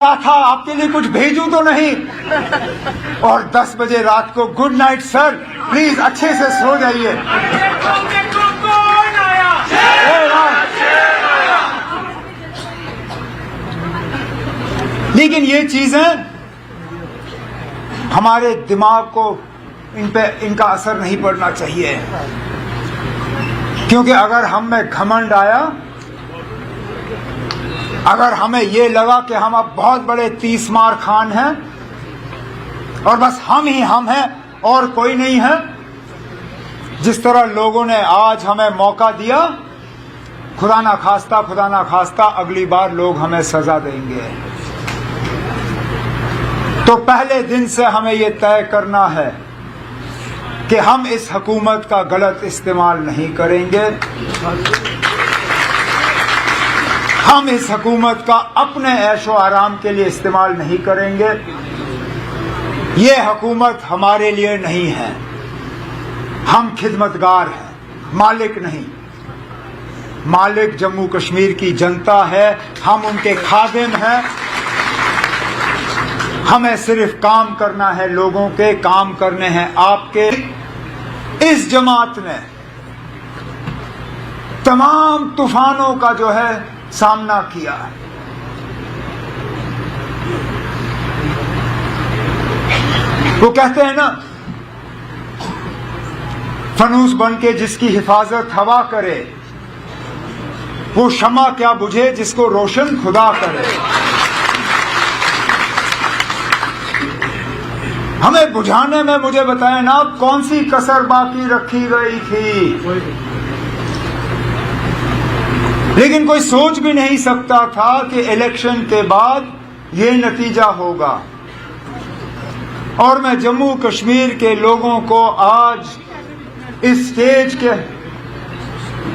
था आपके लिए कुछ भेजूं तो नहीं। और 10 बजे रात को गुड नाइट सर, प्लीज अच्छे से सो जाइए। लेकिन ये चीजें हमारे दिमाग को इनका असर नहीं पड़ना चाहिए, क्योंकि अगर हम में घमंड आया, अगर हमें ये लगा कि हम अब बहुत बड़े 30 मार खान हैं और बस हम ही हम हैं और कोई नहीं है, जिस तरह लोगों ने आज हमें मौका दिया, खुदा ना खास्ता अगली बार लोग हमें सजा देंगे। तो पहले दिन से हमें ये तय करना है कि हम इस हुकूमत का गलत इस्तेमाल नहीं करेंगे। हम इस हुकूमत का अपने ऐशो आराम के लिए इस्तेमाल नहीं करेंगे। ये हुकूमत हमारे लिए नहीं है, हम खिदमतगार हैं, मालिक नहीं। मालिक जम्मू कश्मीर की जनता है, हम उनके खादिम हैं। हमें सिर्फ काम करना है, लोगों के काम करने हैं आपके। इस जमात ने तमाम तूफानों का जो है सामना किया। वो कहते हैं ना, फनूस बन के जिसकी हिफाजत हवा करे, वो शमा क्या बुझे जिसको रोशन खुदा करे। हमें बुझाने में मुझे बताएं ना, कौन सी कसर बाकी रखी गई थी। लेकिन कोई सोच भी नहीं सकता था कि इलेक्शन के बाद ये नतीजा होगा। और मैं जम्मू कश्मीर के लोगों को आज इस स्टेज के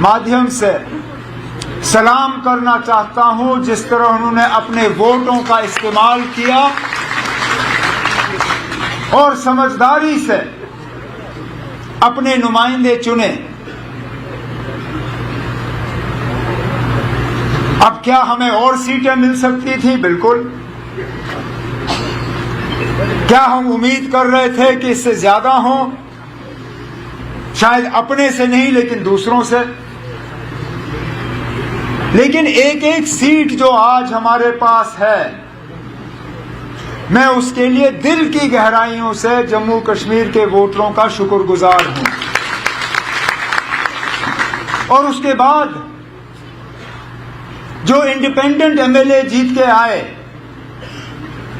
माध्यम से सलाम करना चाहता हूं, जिस तरह उन्होंने अपने वोटों का इस्तेमाल किया और समझदारी से अपने नुमाइंदे चुने। अब क्या हमें और सीटें मिल सकती थी? बिल्कुल। क्या हम उम्मीद कर रहे थे कि इससे ज्यादा हो? शायद अपने से नहीं, लेकिन दूसरों से। लेकिन एक एक सीट जो आज हमारे पास है, मैं उसके लिए दिल की गहराइयों से जम्मू कश्मीर के वोटरों का शुक्रगुजार हूं। और उसके बाद जो इंडिपेंडेंट एमएलए जीत के आए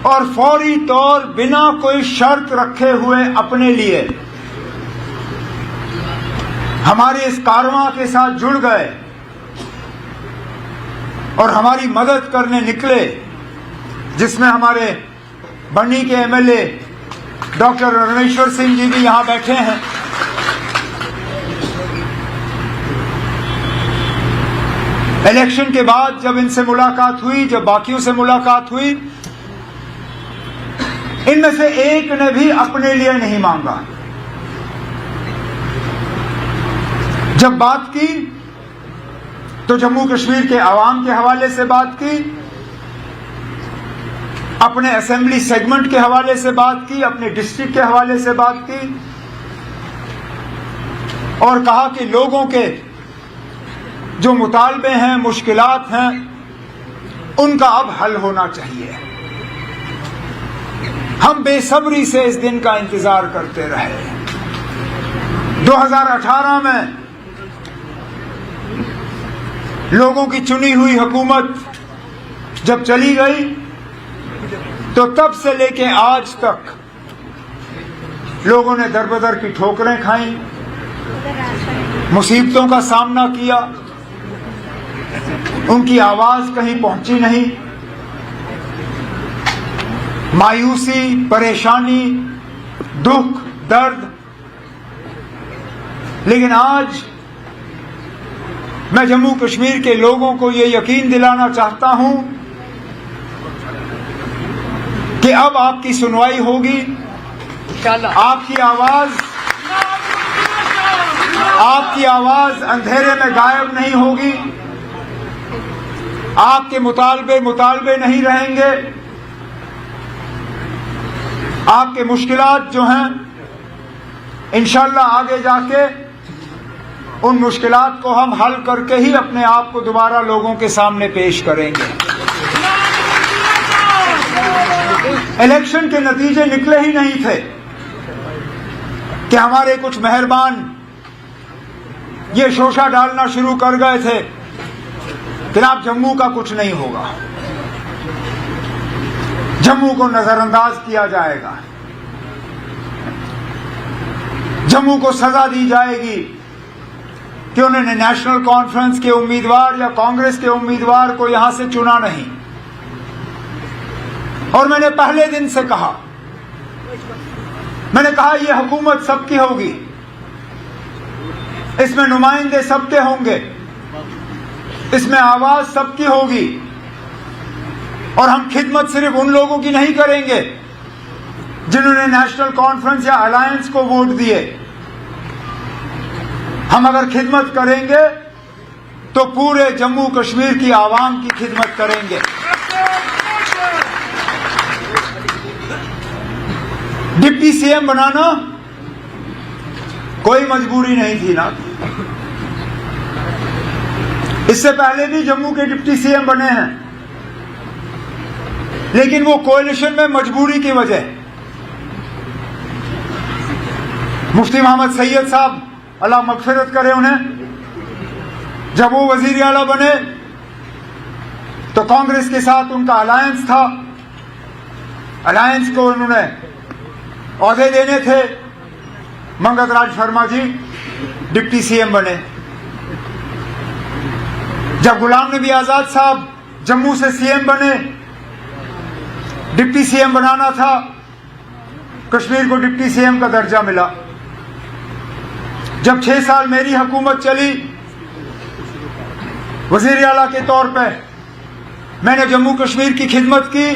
और फौरी तौर बिना कोई शर्त रखे हुए अपने लिए हमारे इस कारवां के साथ जुड़ गए और हमारी मदद करने निकले, जिसमें हमारे बन्नी के एमएलए डॉक्टर रणेश्वर सिंह जी भी यहां बैठे हैं। इलेक्शन के बाद जब इनसे मुलाकात हुई, जब बाकियों से मुलाकात हुई, इनमें से एक ने भी अपने लिए नहीं मांगा। जब बात की तो जम्मू कश्मीर के आवाम के हवाले से बात की, अपने असेंबली सेगमेंट के हवाले से बात की, अपने डिस्ट्रिक्ट के हवाले से बात की और कहा कि लोगों के जो मुतालबे हैं, मुश्किलात हैं, उनका अब हल होना चाहिए। हम बेसब्री से इस दिन का इंतजार करते रहे। 2018 में लोगों की चुनी हुई हुकूमत जब चली गई, तो तब से लेके आज तक लोगों ने दरबदर की ठोकरें खाई, मुसीबतों का सामना किया, उनकी आवाज कहीं पहुंची नहीं। मायूसी, परेशानी, दुख, दर्द। लेकिन आज मैं जम्मू कश्मीर के लोगों को ये यकीन दिलाना चाहता हूं कि अब आपकी सुनवाई होगी। आपकी आवाज अंधेरे में गायब नहीं होगी। आपके मुतालबे नहीं रहेंगे। आपके मुश्किलात जो हैं इंशाअल्लाह आगे जाके उन मुश्किलात को हम हल करके ही अपने आप को दोबारा लोगों के सामने पेश करेंगे। इलेक्शन के नतीजे निकले ही नहीं थे कि हमारे कुछ मेहरबान ये शोशा डालना शुरू कर गए थे कि आप जम्मू का कुछ नहीं होगा, जम्मू को नजरअंदाज किया जाएगा, जम्मू को सजा दी जाएगी कि उन्होंने नेशनल कॉन्फ्रेंस के उम्मीदवार या कांग्रेस के उम्मीदवार को यहां से चुना नहीं। और मैंने पहले दिन से कहा, मैंने कहा यह हुकूमत सबकी होगी, इसमें नुमाइंदे सबके होंगे, इसमें आवाज सबकी होगी और हम खिदमत सिर्फ उन लोगों की नहीं करेंगे जिन्होंने नेशनल कॉन्फ्रेंस या अलायंस को वोट दिए। हम अगर खिदमत करेंगे तो पूरे जम्मू कश्मीर की आवाम की खिदमत करेंगे। डिप्टी सीएम बनाना कोई मजबूरी नहीं थी ना। इससे पहले भी जम्मू के डिप्टी सीएम बने हैं, लेकिन वो कोalition में मजबूरी की वजह। मुफ्ती मोहम्मद सैयद साहब अल्लाह मगफिरत करे उन्हें, जब वो वजीर आला बने तो कांग्रेस के साथ उनका अलायंस था, अलायंस को उन्होंने औहदे देने थे। मंगत राज शर्मा जी डिप्टी सीएम बने। जब गुलाम नबी आजाद साहब जम्मू से सीएम बने, डिप्टी सीएम बनाना था, कश्मीर को डिप्टी सीएम का दर्जा मिला। जब 6 साल मेरी हुकूमत चली वजीर आला के तौर पे, मैंने जम्मू कश्मीर की खिदमत की।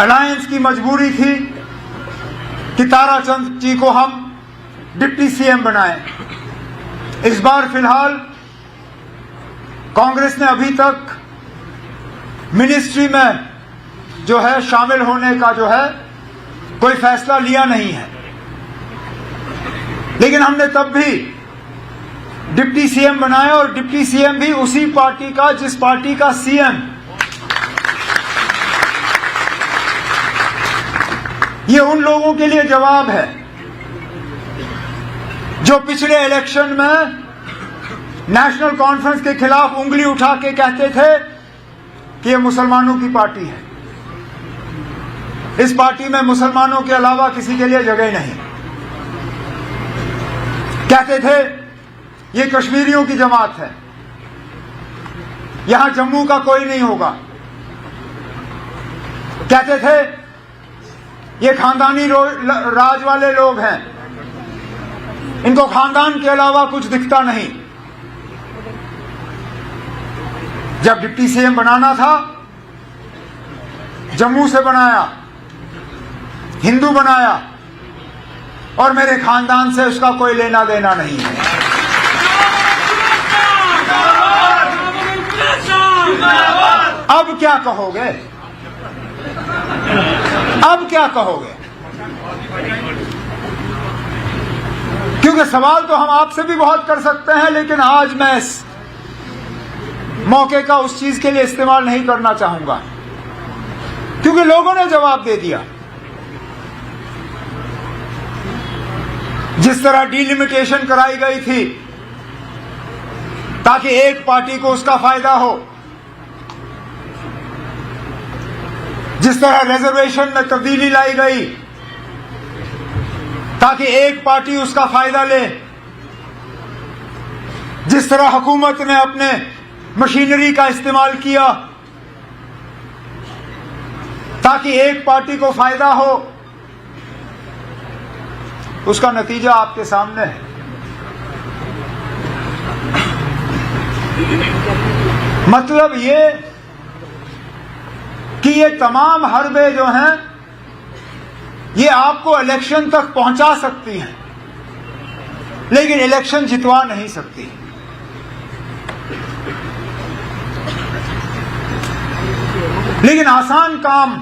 अलायंस की मजबूरी थी कि ताराचंद जी को हम डिप्टी सीएम बनाएं। इस बार फिलहाल कांग्रेस ने अभी तक मिनिस्ट्री में जो है शामिल होने का जो है कोई फैसला लिया नहीं है, लेकिन हमने तब भी डिप्टी सीएम बनाया और डिप्टी सीएम भी उसी पार्टी का जिस पार्टी का सीएम। ये उन लोगों के लिए जवाब है जो पिछले इलेक्शन में नेशनल कॉन्फ्रेंस के खिलाफ उंगली उठा के कहते थे कि ये मुसलमानों की पार्टी है, इस पार्टी में मुसलमानों के अलावा किसी के लिए जगह नहीं। कहते थे ये कश्मीरियों की जमात है, यहां जम्मू का कोई नहीं होगा। कहते थे ये खानदानी राज वाले लोग हैं, इनको खानदान के अलावा कुछ दिखता नहीं। जब डिप्टी सीएम बनाना था, जम्मू से बनाया, हिंदू बनाया और मेरे खानदान से उसका कोई लेना देना नहीं है। अब क्या कहोगे? अब क्या कहोगे? क्योंकि सवाल तो हम आपसे भी बहुत कर सकते हैं, लेकिन आज मैं इस मौके का उस चीज के लिए इस्तेमाल नहीं करना चाहूंगा, क्योंकि लोगों ने जवाब दे दिया। जिस तरह डिलिमिटेशन कराई गई थी ताकि एक पार्टी को उसका फायदा हो, जिस तरह रिजर्वेशन में तब्दीली लाई गई ताकि एक पार्टी उसका फायदा ले, जिस तरह हुकूमत ने अपने मशीनरी का इस्तेमाल किया ताकि एक पार्टी को फायदा हो, उसका नतीजा आपके सामने है। मतलब ये कि ये तमाम हरबे जो हैं ये आपको इलेक्शन तक पहुंचा सकती हैं, लेकिन इलेक्शन जितवा नहीं सकती। लेकिन आसान काम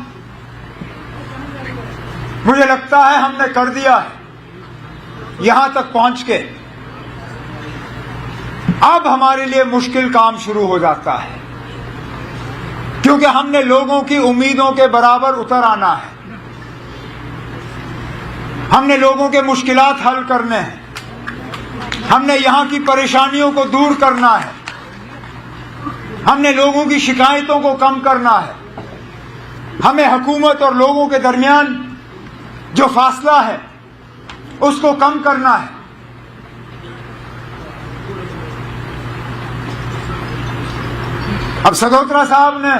मुझे लगता है हमने कर दिया है यहां तक पहुंच के। अब हमारे लिए मुश्किल काम शुरू हो जाता है, क्योंकि हमने लोगों की उम्मीदों के बराबर उतर आना है। हमने लोगों के मुश्किलात हल करने हैं, हमने यहां की परेशानियों को दूर करना है, हमने लोगों की शिकायतों को कम करना है। हमें हुकूमत और लोगों के दरमियान जो फासला है उसको कम करना है। अब सगोत्रा साहब ने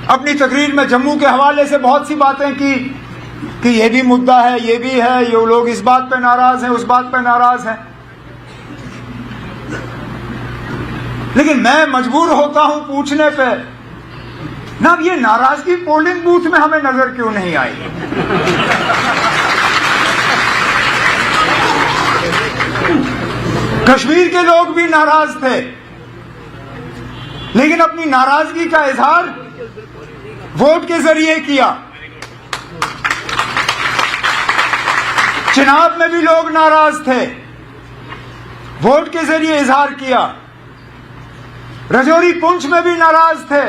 अपनी तकरीर में जम्मू के हवाले से बहुत सी बातें की कि ये भी मुद्दा है, ये भी है, ये लोग इस बात पे नाराज हैं, उस बात पे नाराज हैं। लेकिन मैं मजबूर होता हूं पूछने पे, ना अब ये नाराजगी पोलिंग बूथ में हमें नजर क्यों नहीं आई? कश्मीर के लोग भी नाराज थे, लेकिन अपनी नाराजगी का इजहार वोट के जरिए किया। चिनाब में भी लोग नाराज थे, वोट के जरिए इजहार किया। रजौरी पुंछ में भी नाराज थे,